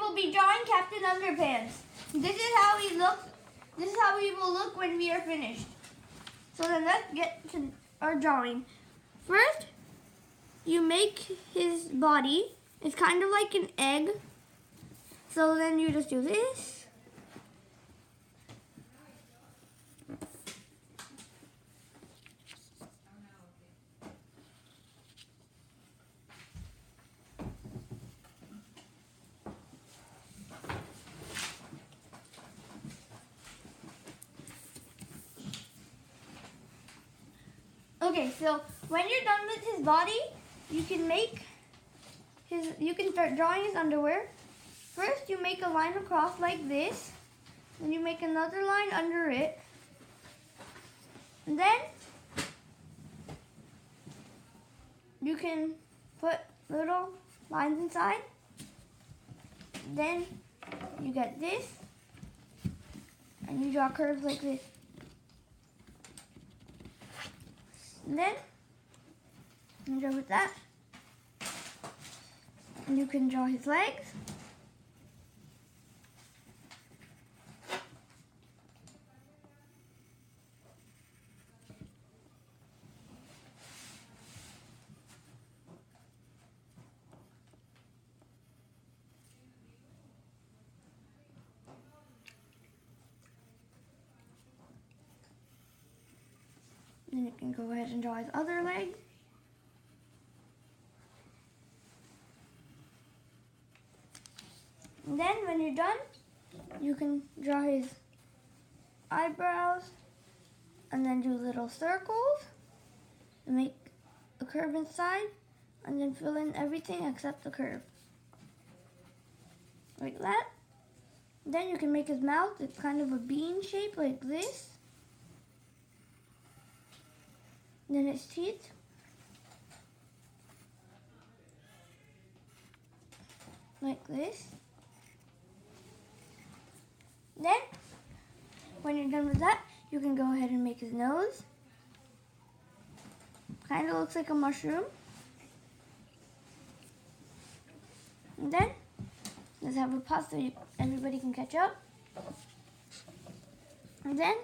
will be drawing Captain Underpants. This is how he looks. This is how he will look when we are finished. So then let's get to our drawing. First, you make his body. It's kind of like an egg. So then you just do this. Okay, so when you're done with his body, you can start drawing his underwear. First, you make a line across like this. Then you make another line under it. And then you can put little lines inside. Then you get this. And you draw curves like this. And then you draw with that. And you can draw his legs. Then you can go ahead and draw his other leg. And then when you're done, you can draw his eyebrows and then do little circles and make a curve inside and then fill in everything except the curve. Like that. Then you can make his mouth. It's kind of a bean shape like this. Then his teeth. Like this. Then, when you're done with that, you can go ahead and make his nose. Kind of looks like a mushroom. And then, let's have a pause so everybody can catch up. And then,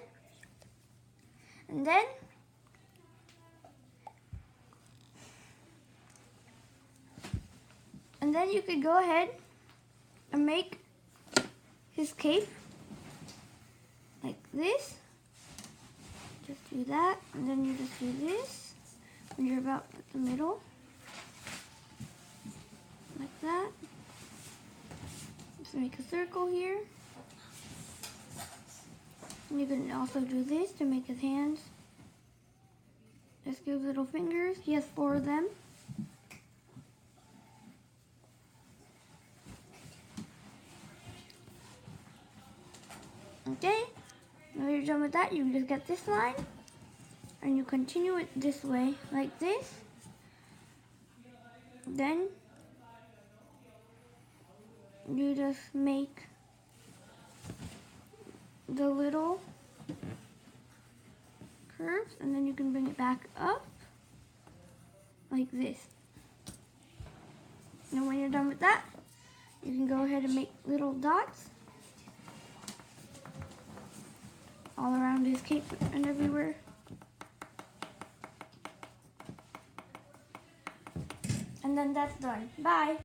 you could go ahead and make his cape like this. Just do that, and then you just do this when you're about at the middle, like that. Just make a circle here. And you can also do this to make his hands. Just give little fingers. He has 4 of them. Okay, when you're done with that, you just get this line and you continue it this way, like this. Then you just make the little curves and then you can bring it back up like this. And when you're done with that, you can go ahead and make little dots all around his cape and everywhere. And then that's done. Bye.